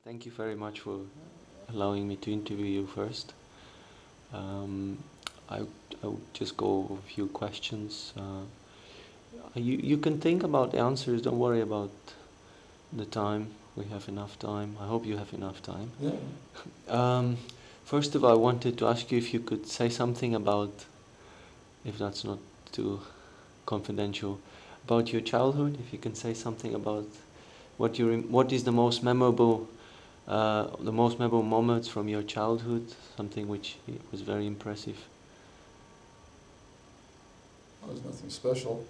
Thank you very much for allowing me to interview you first. I would just go over a few questions. You can think about the answers, don't worry about the time. We have enough time. I hope you have enough time. Yeah. First of all, I wanted to ask you if you could say something about, if that's not too confidential, about your childhood. If you can say something about what is the most memorable moments from your childhood, something which was very impressive. Well, there's nothing special.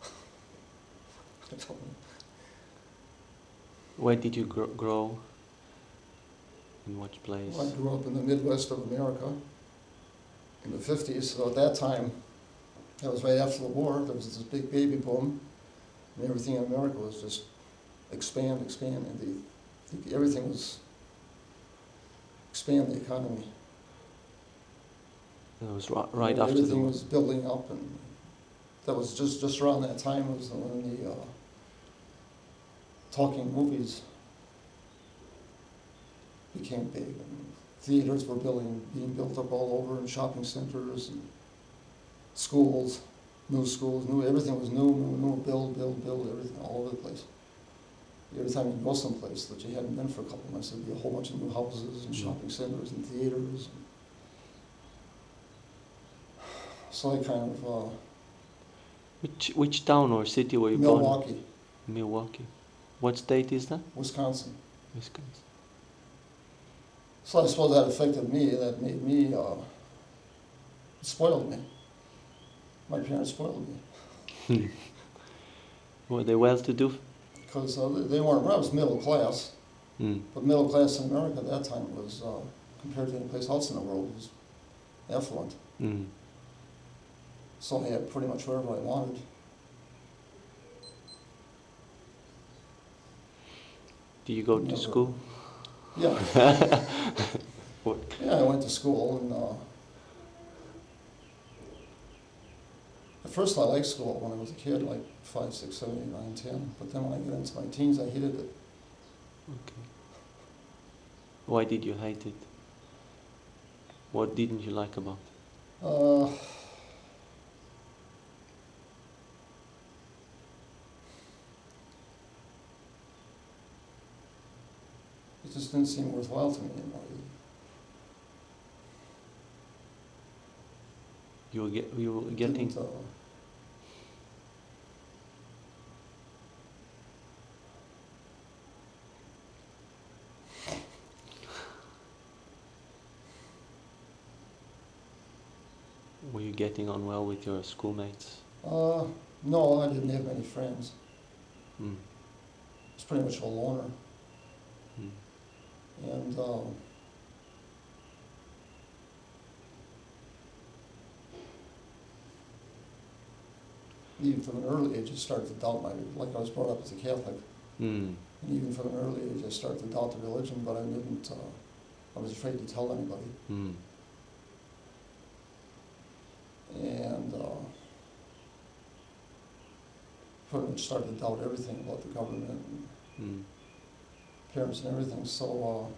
I don't know. Where did you grow? In what place? Well, I grew up in the Midwest of America in the 50s, so at that time, that was right after the war, there was this big baby boom, and everything in America was just expand, and everything was expand the economy. That was right after everything the war. was building up, and that was just around that time was when the talking movies became big, and theaters were being built up all over, and shopping centers, and schools, everything was new, build, everything all over the place. Every time you go someplace that you hadn't been for a couple of months, there'd be a whole bunch of new houses and shopping centers and theaters. So I kind of... Which town or city were you born in? Milwaukee. Milwaukee. What state is that? Wisconsin. Wisconsin. So I suppose that affected me, that made me, spoiled me. My parents spoiled me. Were they well-to-do? Because they weren't, I was middle class, but middle class in America at that time was, compared to any place else in the world, was affluent. So I had pretty much whatever I wanted. Do you go to school? Yeah. What? Yeah, I went to school, and at first I liked school when I was a kid, like 5, 6, 7, 8, 9, 10. But then when I got into my teens, I hated it. Okay. Why did you hate it? What didn't you like about it? It just didn't seem worthwhile to me anymore. You were getting... Were you getting on well with your schoolmates? No, I didn't have many friends. I was pretty much a loner. And even from an early age, I started to doubt like I was brought up as a Catholic. And even from an early age, I started to doubt the religion, but I didn't, I was afraid to tell anybody. And pretty much started to doubt everything about the government and parents and everything. So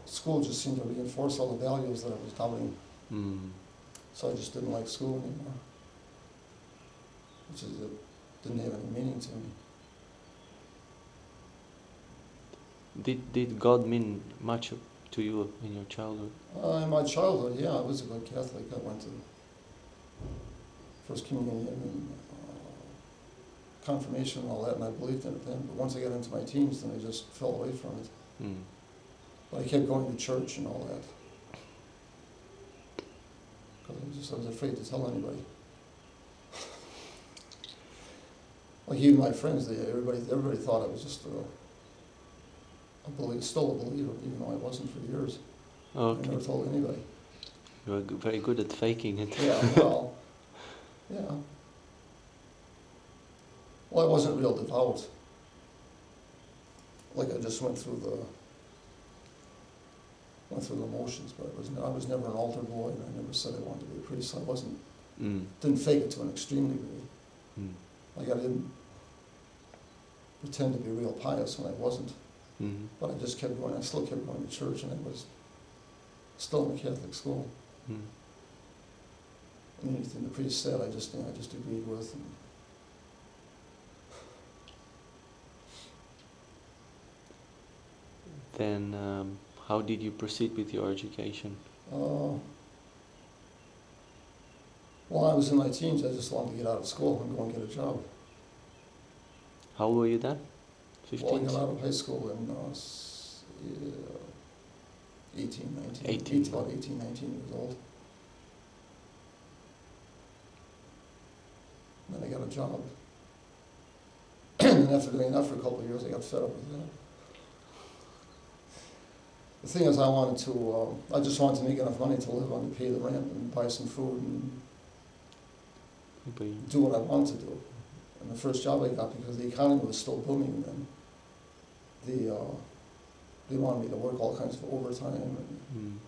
school just seemed to reinforce all the values that I was doubting. So I just didn't like school anymore, which is it didn't have any meaning to me. Did God mean much to you in your childhood? In my childhood, yeah, I was a good Catholic. I went to First Communion and confirmation and all that, and I believed in it then. But once I got into my teens, then I just fell away from it. But I kept going to church and all that. Because I was afraid to tell anybody. Like even my friends, everybody thought I was just still a believer, even though I wasn't for years. Okay. I never told anybody. You were very good at faking it. Yeah, well, yeah. Well, I wasn't real devout. Like I just went through the motions, but I was never an altar boy, and I never said I wanted to be a priest. So I wasn't, didn't fake it to an extreme degree. Like I didn't pretend to be real pious when I wasn't. Mm-hmm. But I just kept going. I still kept going to church, and I was still in a Catholic school. Mm. And anything the priest said, I just agreed with. And Then, how did you proceed with your education? While I was in my teens, I just wanted to get out of school and go and get a job. How old were you then? Well, I 15? got out of high school in 18, 19. 18. About 18, 19 years old. And then I got a job. And after doing that for a couple of years, I got fed up with that. The thing is, I just wanted to make enough money to live on, to pay the rent and buy some food and do what I wanted to do. And the first job I got, because the economy was still booming then, they wanted me to work all kinds of overtime, and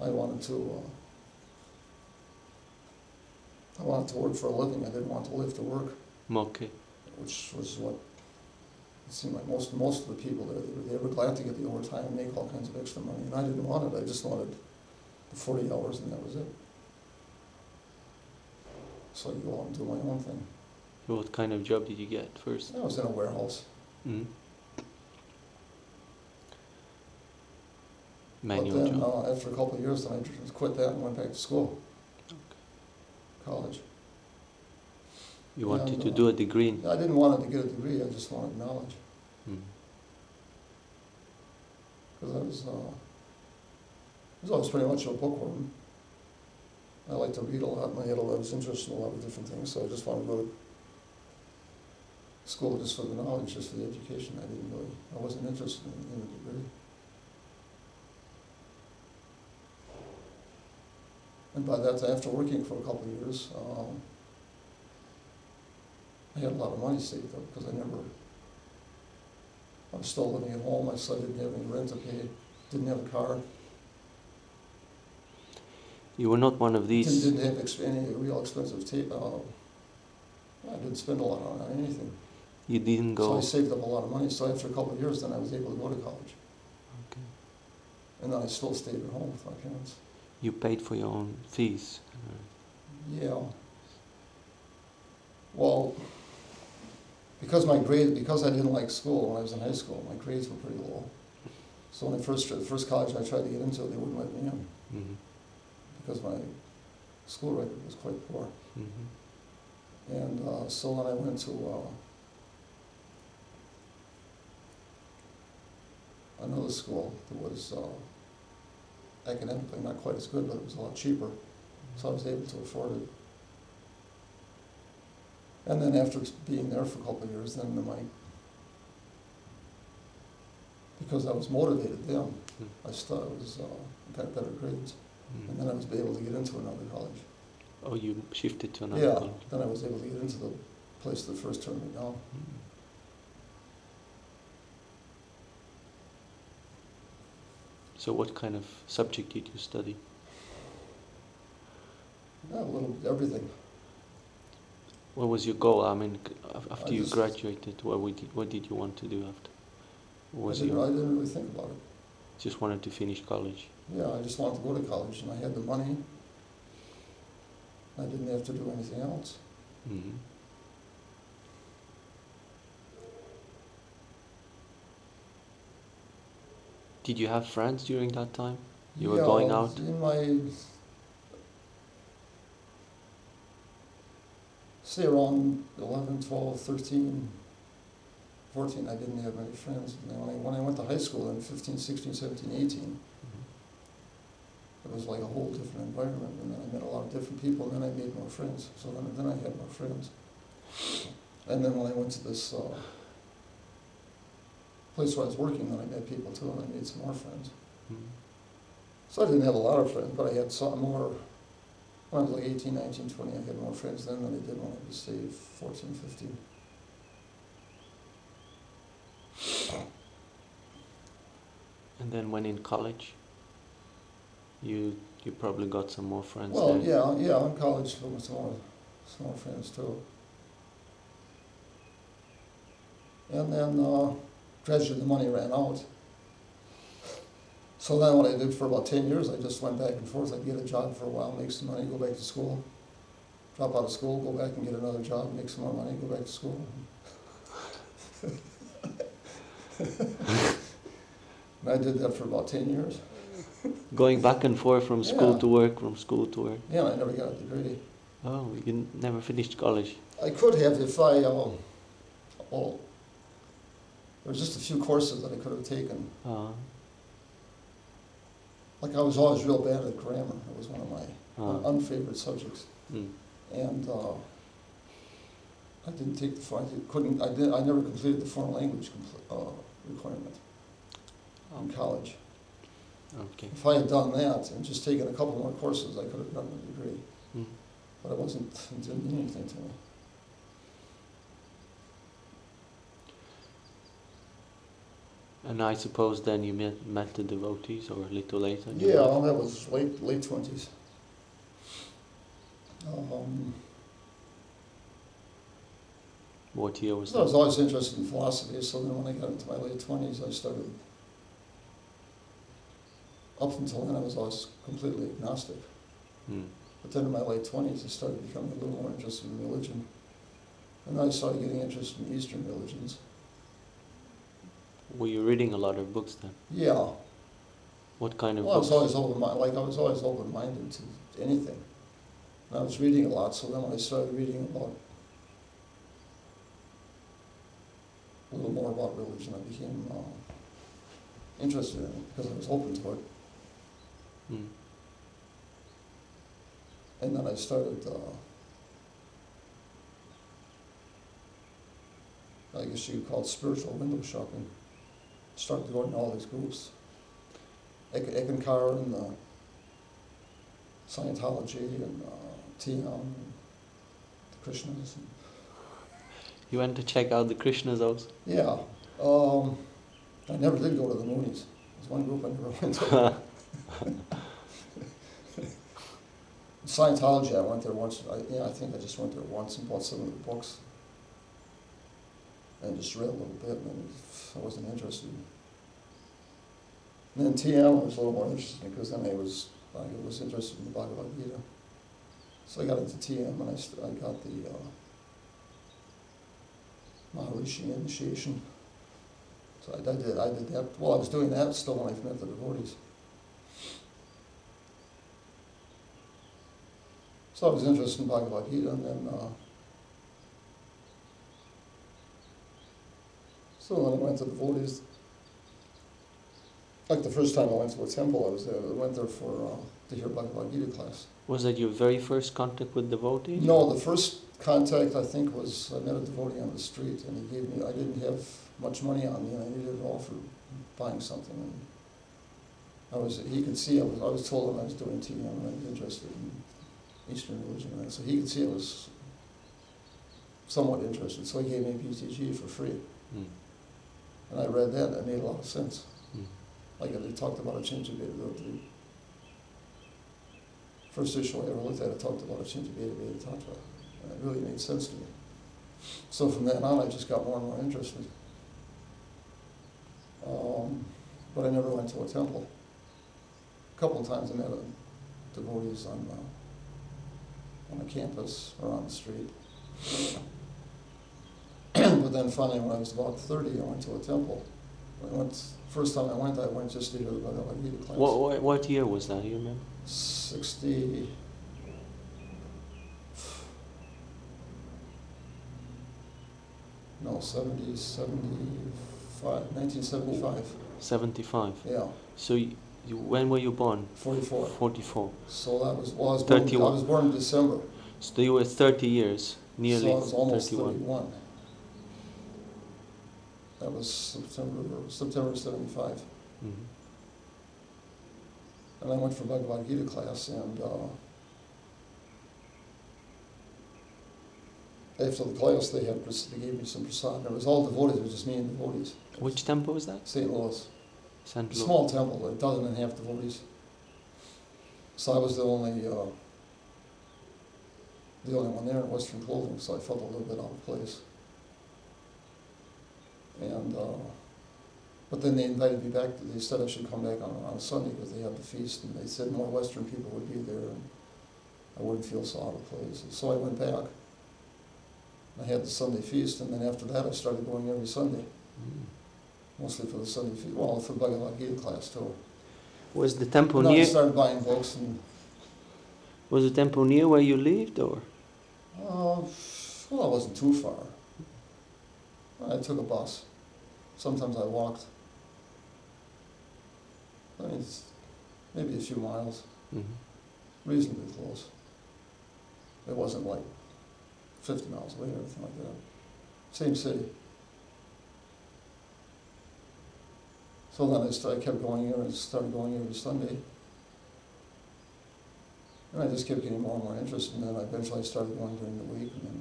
I wanted to work for a living. I didn't want to live to work. Okay. Which was what it seemed like most of the people there, they were glad to get the overtime and make all kinds of extra money. And I didn't want it. I just wanted the 40 hours, and that was it. So I go out and do my own thing. What kind of job did you get first? I was in a warehouse. Mm. Manual but then, job? after a couple of years, then I just quit that and went back to school. Okay. College. You wanted to do a degree in? I didn't want to get a degree, I just wanted knowledge. Because I was pretty much a bookworm. I like to read a lot, and I was interested in a lot of different things, so I just wanted to go to school just for the knowledge, just for the education. I wasn't interested in a degree. And by that time, after working for a couple of years, I had a lot of money saved up because I was still living at home. I still didn't have any rent to pay, didn't have a car. You were not one of these... Didn't have any real expensive tape. I didn't spend a lot on anything. You didn't go... So I saved up a lot of money. So after a couple of years, then I was able to go to college. Okay. And then I still stayed at home with my parents. You paid for your own fees? Yeah. Well, because I didn't like school when I was in high school, my grades were pretty low. So when the first college I tried to get into, they wouldn't let me in. Mm-hmm. Because my school record was quite poor. Mm-hmm. And so then I went to another school that was academically not quite as good, but it was a lot cheaper, so I was able to afford it. And then after being there for a couple of years, then because I was motivated then, I got better grades. And then I was able to get into another college. Oh, you shifted to another college? Yeah, then I was able to get into the place that first turned me down. So what kind of subject did you study? Yeah, a little everything. What was your goal? I mean, after you graduated, what did you want to do after? I didn't really think about it. Just wanted to finish college? Yeah, I just wanted to go to college, and I had the money. I didn't have to do anything else. Mm-hmm. Did you have friends during that time? You were going out? In my, say around 11, 12, 13, 14, I didn't have many friends. And when I went to high school in 15, 16, 17, 18, it was like a whole different environment, and then I met a lot of different people, and then I made more friends. So then I had more friends. And then when I went to this place where I was working, then I met people too, and I made some more friends. So I didn't have a lot of friends, but I had some more. When I was like 18, 19, 20, I had more friends then than I did when I was, say, 14, 15. And then when in college, you probably got some more friends well, there? Yeah, in college with some more friends too. And then gradually the money ran out. So then what I did for about 10 years, I just went back and forth. I'd get a job for a while, make some money, go back to school. Drop out of school, go back and get another job, make some more money, go back to school. And I did that for about 10 years. Going back and forth from school Yeah. to work, from school to work. Yeah, I never got a degree. Oh, you never finished college. I could have if I, well, there was just a few courses that I could have taken. Like I was always real bad at grammar. It was one of my unfavorite subjects. Mm. And I didn't take the, I never completed the foreign language requirement in college. Okay. If I had done that and just taken a couple more courses, I could have gotten a degree. Mm. But it didn't mean anything to me. And I suppose then you met the devotees, or a little later? Yeah, well, that was late 20s. What year was I was that? always interested in philosophy, so then when I got into my late 20s, I started. Up until then, I was always completely agnostic. Mm. But then in my late 20s, I started becoming a little more interested in religion. And then I started getting interested in Eastern religions. Were you reading a lot of books then? Yeah. What kind of Well, I books? was always open-minded to anything. And I was reading a lot, so then when I started reading about a little more about religion, I became interested in it because I was open to it. Mm. And then I started, I guess you could call it spiritual window shopping. Started going to all these groups. Ekankar and Scientology and TM and the Krishnas. And You went to check out the Krishnas also? yeah. I never did go to the Moonies. There's one group I never went to. Scientology, I went there once. I think I just went there once and bought some of the books. And just read a little bit, and I wasn't interested. And then TM was a little more interesting because then I was interested in the Bhagavad Gita. So I got into TM and I got the Maharishi initiation. So I did that. Well, I was doing that still when I met the devotees. So I was interested in Bhagavad Gita, and then so when I went to the devotees, like the first time I went to a temple, I went there for to hear Bhagavad Gita class. Was that your very first contact with devotees? No, the first contact I think was I met a devotee on the street, and he gave me. I didn't have much money on me, and I needed it all for buying something. And he could see I was told him I was doing TM and I was interested in Eastern religion, and so he could see I was somewhat interested. So he gave me BTG for free. Mm. And I read that, and it made a lot of sense. Mm. Like they talked about a change of Veda. The first issue I ever looked at, it talked about a change of Veda Tantra. And it really made sense to me. So from then on, I just got more and more interested. But I never went to a temple. A couple of times I met devotees on a campus or on the street. But then finally, when I was about 30, I went to a temple. First time I went just to hear the Bhagavad Gita class. What year was that, do you remember? 60... No, 1975. 75. Yeah. So when were you born? 44. 44. So that was, well, I was 31. born in December. So you were 30 years, nearly So I was almost 31. 31. That was September 75. Mm-hmm. And I went for Bhagavad Gita class, and after the class they gave me some prasad. It was all devotees, it was just me and devotees. Which temple was that? St. Louis. St. Louis. Small temple, a dozen and a half devotees. So I was the only one there in Western clothing, so I felt a little bit out of place. And, but then they invited me back, they said I should come back on a Sunday because they had the feast, and they said more Western people would be there, and I wouldn't feel so out of place. So I went back. I had the Sunday feast, and then after that I started going every Sunday. Mostly for the Sunday feast, well, for Bhagadatta class too. Was the temple And then near? I started buying books, and Was the temple near where you lived, or? well, it wasn't too far. I took a bus. Sometimes I walked. I mean, it's maybe a few miles, reasonably close. It wasn't like 50 miles away or anything like that. Same city. So then I kept going here and started going every Sunday. And I just kept getting more and more interested, and then eventually I started going during the week, and then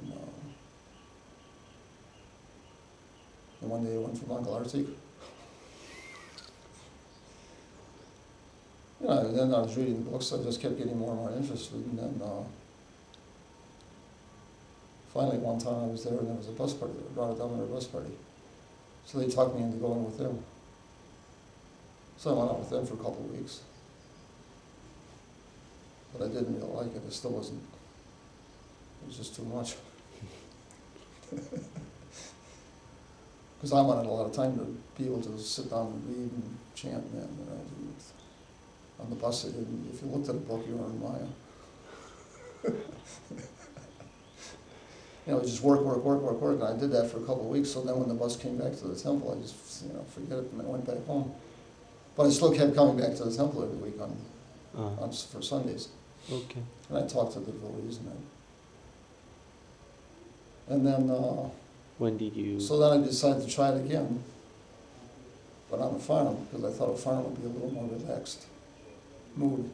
one day I went from Uncle Arctic. And then I was reading books, I just kept getting more and more interested, and then finally one time I was there and there was a bus party, a Radha Manor bus party. So they talked me into going with them. So I went out with them for a couple of weeks. But I didn't really like it, it still wasn't, it was just too much. Because I wanted a lot of time to be able to sit down and read and chant, and I didn't. On the bus, I didn't. If you looked at a book, you were in Maya. Just work, and I did that for a couple of weeks, so then when the bus came back to the temple, I just, forget it, and I went back home. But I still kept coming back to the temple every week for Sundays. Okay. And I talked to the devotees, and then When did you? so then I decided to try it again, but on a farm, because I thought a farm would be a little more relaxed mood.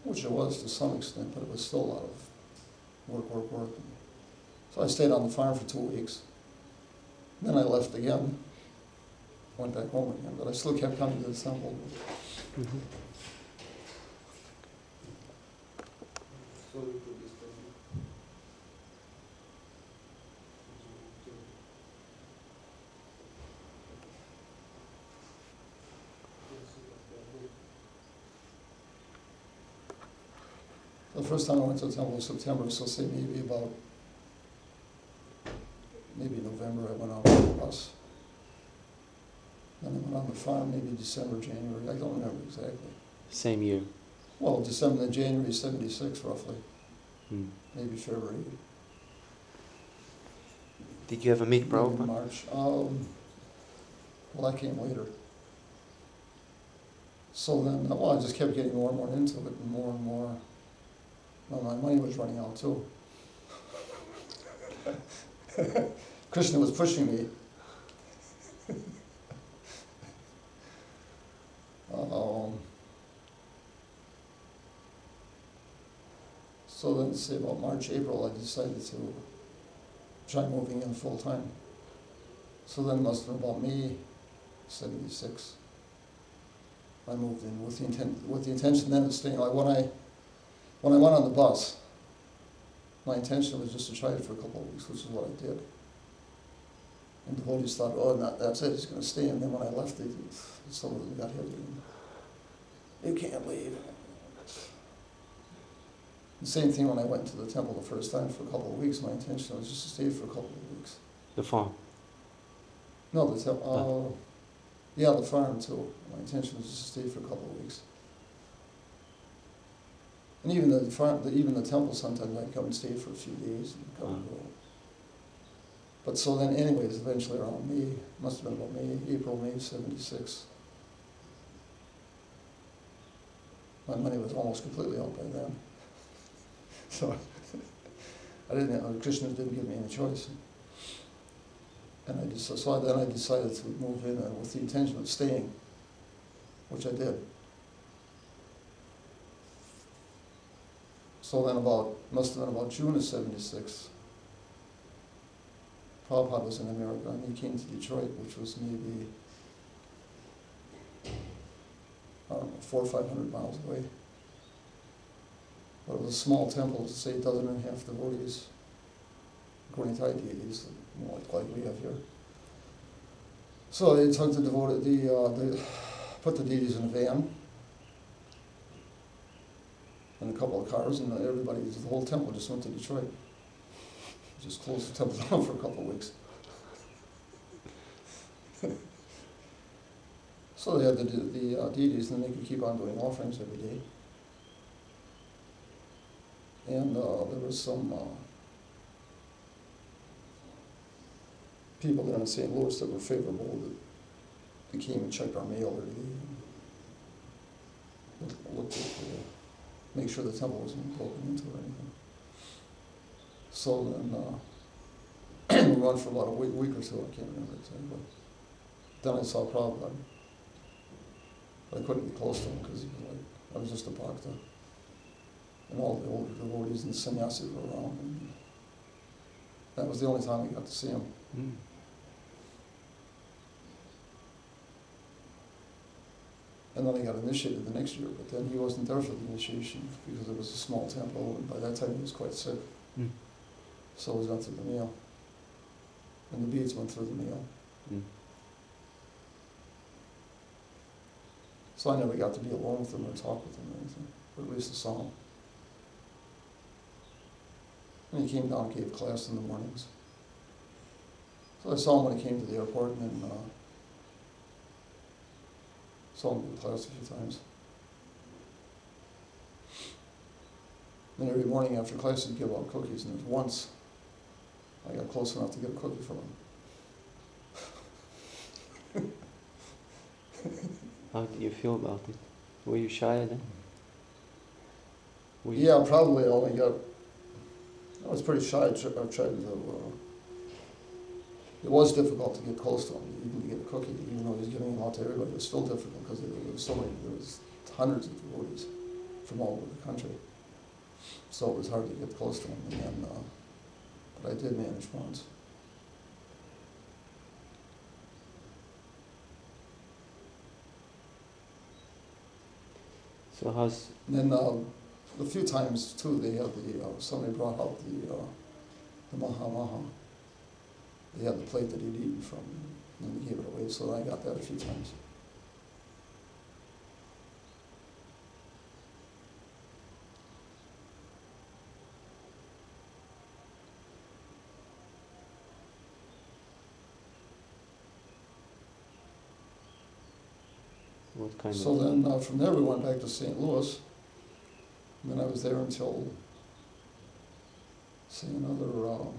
Which it was to some extent, but it was still a lot of work. So I stayed on the farm for 2 weeks. Then I left again, went back home again, but I still kept coming to the temple. The first time I went to the temple was September, so say maybe November I went out on the bus. Then I went on the farm maybe December, January, I don't remember exactly. Same year. Well, January '76 roughly, maybe February. Did you ever meet Maybe Prabhupada? March. Well, that came later. So then, I just kept getting more and more into it, and more. Well, my money was running out too. Krishna was pushing me. So then, say about March, April, I decided to try moving in full time. So then it must have been about May '76. I moved in with the intention then of staying. Like when I went on the bus, my intention was just to try it for a couple of weeks, which is what I did. And devotees thought, that's it, he's going to stay. And then when I left, some of them got heavy. You can't leave. The same thing when I went to the temple the first time for a couple of weeks. My intention was just to stay for a couple of weeks. The farm? No, the temple. Yeah, the farm too. My intention was just to stay for a couple of weeks. And even the temple, sometimes I'd come and stay for a few days and come and go. But so then, anyways, eventually around May, must have been about May '76. My money was almost completely out by then. So Krishna didn't give me any choice. And then I decided to move in with the intention of staying, which I did. So then must have been about June of '76, Prabhupada was in America, and he came to Detroit, which was maybe, 400 or 500 miles away. But it was a small temple, to say a dozen and a half devotees, according to Thai deities, more like we have here. So they took they put the deities in a van and a couple of cars, and everybody, the whole temple just went to Detroit. Just closed the temple down for a couple of weeks. So they had the deities, and they could keep on doing offerings every day. And there was some people there in St. Louis that were favorable that they came and checked our mail every day. And looked at make sure the temple wasn't broken into or anything. So then we went for about a week or so, I can't remember exactly. Then I saw Prabhupada. But I couldn't get close to him because he was like, I was just a bhakta. And all the older devotees and the sannyasis were around. And that was the only time I got to see him. Mm. And then I got initiated the next year, but then he wasn't there for the initiation because it was a small temple, and by that time he was quite sick. Mm. So it was done through the mail. And the beads went through the mail. Mm. So I never got to be alone with him or talk with him or anything, or at least I saw him. And he came down and gave class in the mornings. So I saw him when he came to the airport, and then saw him give class a few times. Then every morning after class he'd give out cookies, and there was once I got close enough to get a cookie from him. How did you feel about it? Were you shy then? Yeah, probably. I was pretty shy. I tried to. It was difficult to get close to him, even to get a cookie, even though he was giving them out to everybody. It was still difficult because there was so many. There was hundreds of devotees from all over the country, so it was hard to get close to him. And then, but I did manage once. So how's... And then a few times too, they had somebody brought out the Maha Maha. They had the plate that he'd eaten from, and they gave it away. So I got that a few times. What kind So of... then from there we went back to St. Louis. And then I was there until, say, another,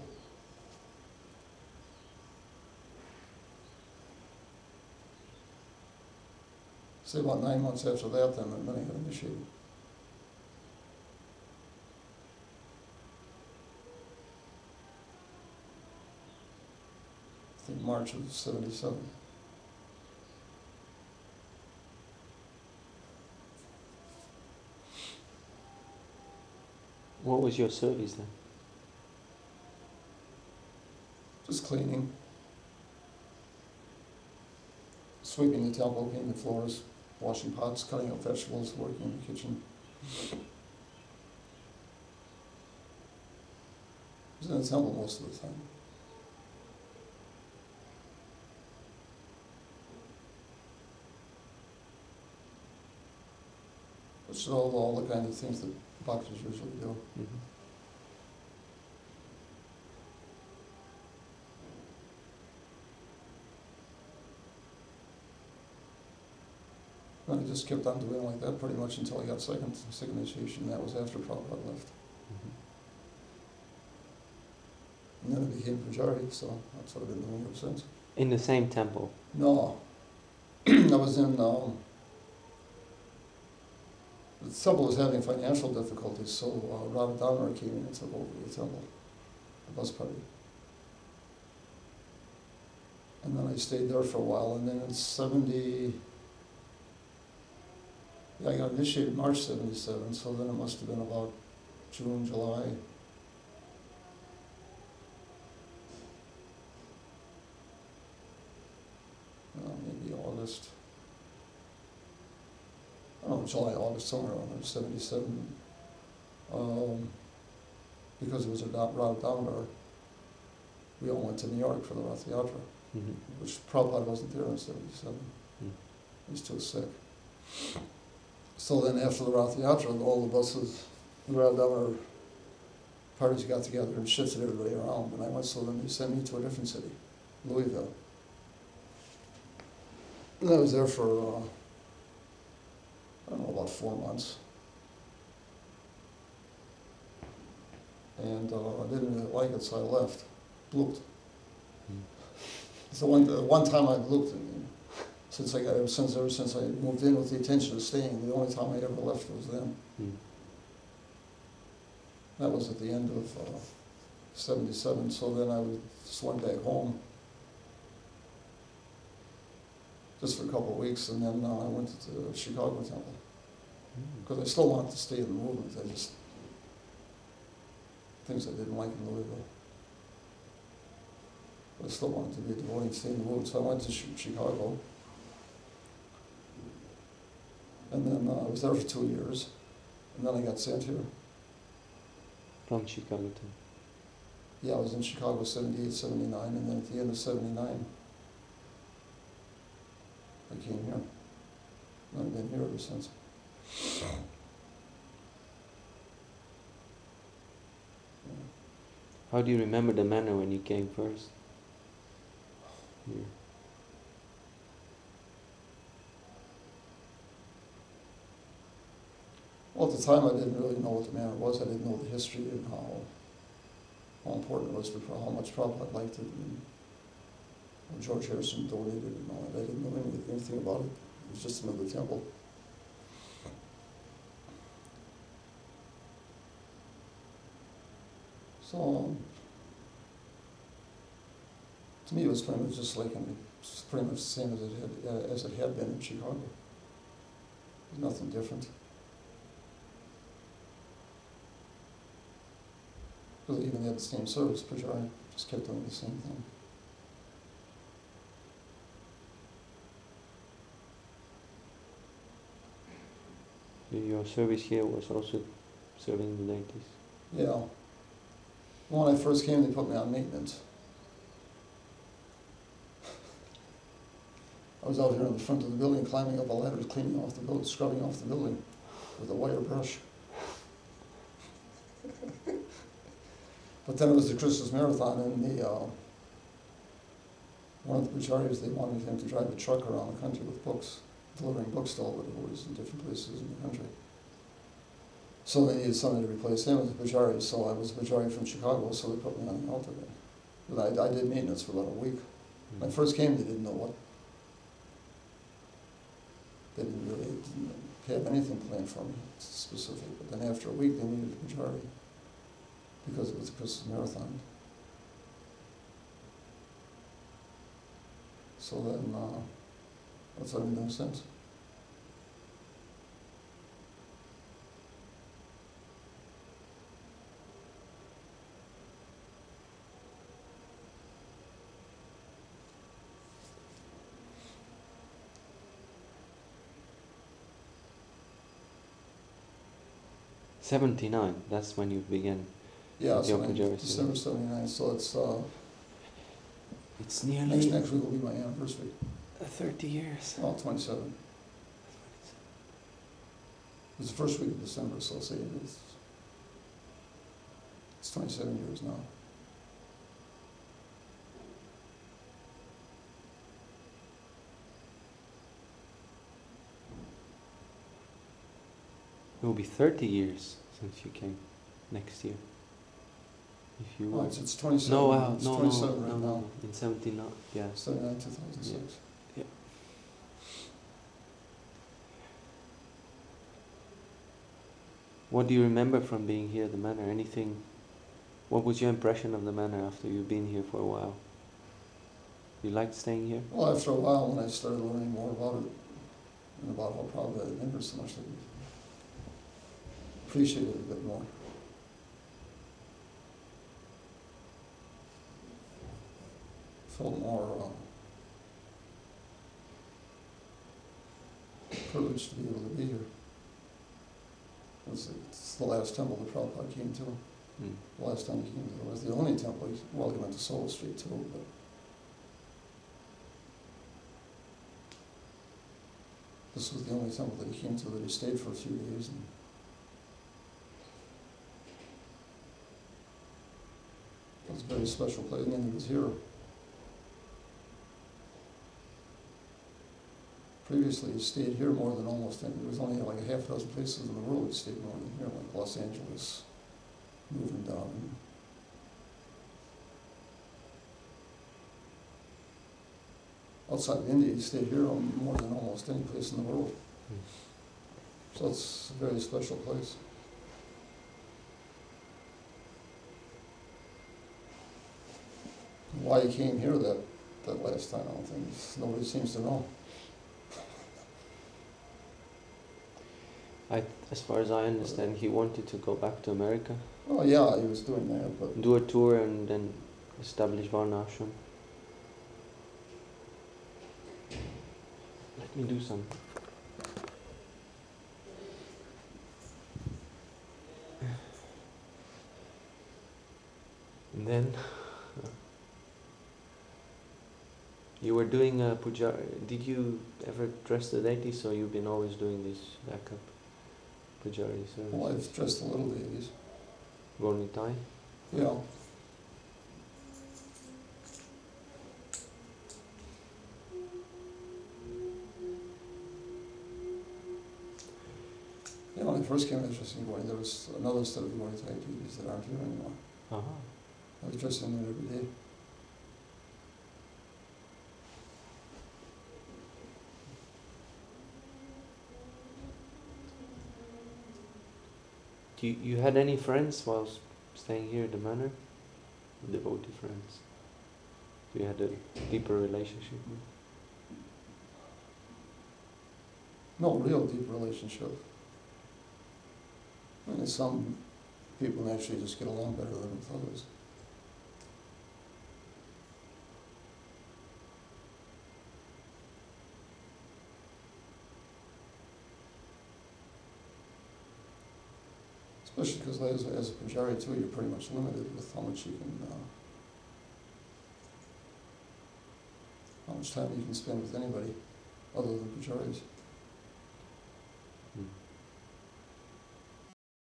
say about 9 months after that, then I got initiated. I think March of '77. What was your service then? Just cleaning, sweeping the temple, cleaning the floors, washing pots, cutting up vegetables, working in the kitchen. I was in the temple most of the time. Which is all the kind of things that bhaktas usually do. Mm-hmm. And I just kept on doing like that pretty much until I got second initiation. That was after Prabhupada left. Mm-hmm. And then I became pujari, so that's what I've been doing ever since. In the same temple? No. I was in, the temple was having financial difficulties, so Radha Damodar came in and took over the temple, the bus party. And then I stayed there for a while, and then in I got initiated March '77, so then it must have been about June, July. Maybe August. I don't know, July, August, somewhere around there, '77. Because it was a Radha Damodar. we all went to New York for the Rath Yatra, which Prabhupada wasn't there in 77. He was too sick. So then after the Rath Yatra, all the buses, the Radha parties got together and shifted everybody around. And I went, so then they sent me to a different city, Louisville. And I was there for, I don't know, about 4 months. And I didn't really like it, so I left. Blooped. So one time I blooped, and ever since I moved in with the intention of staying, the only time I ever left was then. That was at the end of 77, so then I just went back home just for a couple of weeks, and then I went to the Chicago temple. Because I still wanted to stay in the movement. Things I didn't like in Louisville. But I still wanted to be a devotee and stay in the movement, so I went to Chicago. And then I was there for 2 years, and then I got sent here. From Chicago too? Yeah, I was in Chicago 78, 79, and then at the end of 79, I came here. And I've been here ever since. How do you remember the manner when you came first? Here. Well, at the time I didn't really know what the manor was. I didn't know the history and how important it was, for how much Prabhupada liked it, and George Harrison donated it and all that. I didn't know anything about it. It was just another temple. So, to me, it was pretty much just like, it's pretty much the same as it had been in Chicago. There's nothing different. Because even they had the same service, pujari just kept doing the same thing. Your service here was also serving the ladies? Yeah. When I first came, they put me on maintenance. I was out here in the front of the building, climbing up a ladder, cleaning off the building, scrubbing off the building with a wire brush. But then it was the Christmas Marathon, and one of the pujaris, they wanted him to drive a truck around the country with books, delivering books to all the devotees in different places in the country. So they needed somebody to replace him as a pujari, so I was a pujari from Chicago, so they put me on the altar then. But I did maintenance for about a week. When I first came, they didn't know what. They didn't really have anything planned for me, specific. But then after a week, they needed a pujari, because it was the Christmas Marathon. So then, that's what I've been doing since. '79, that's when you began. Yeah, so Pujari December 79, so it's nearly next week will be my anniversary. 30 years. Oh, 27. It was the first week of December, so I'll say it's 27 years now. It will be 30 years since you came next year. If you Oh, it's 27. No, it's no, 27 no, right no, now. in 79, yeah. 79, 2006. Yeah. What do you remember from being here at the manor? Anything? What was your impression of the manor after you've been here for a while? You liked staying here? Well, after a while, when I started learning more about it, and about how Prabhupada had remembered so much, I appreciated it a bit more. Felt more privileged to be able to be here. It's the last temple that Prabhupada came to. Mm. The last time he came, it was the only temple. Well, he went to Soul Street too, but this was the only temple that he came to that he stayed for a few days. And it was a very special place. And then he was here. Previously, he stayed here more than almost any. There was only like a half dozen places in the world he stayed more than here, like Los Angeles, moving down. Outside of India, he stayed here more than almost any place in the world. So it's a very special place. Why he came here that last time, I don't think nobody seems to know. As far as I understand, he wanted to go back to America. Oh yeah, he was doing that, but Do a tour and then establish Varnashram. Let me do some. And then you were doing a pujari. Did you ever dress the deity? So you've been always doing this backup pujari service. well, I've dressed the little deities. Gornitai. Yeah. Yeah, when I first came, I was dressing going. There was another set of going type deities that aren't here anymore. I was dressing them every day. You had any friends while staying here at the manor? Devotee friends? You had a deeper relationship with? No real deep relationship. I mean, some people naturally just get along better than with others. Especially because as a pujari too, you're pretty much limited with how much you can, how much time you can spend with anybody other than pujaris.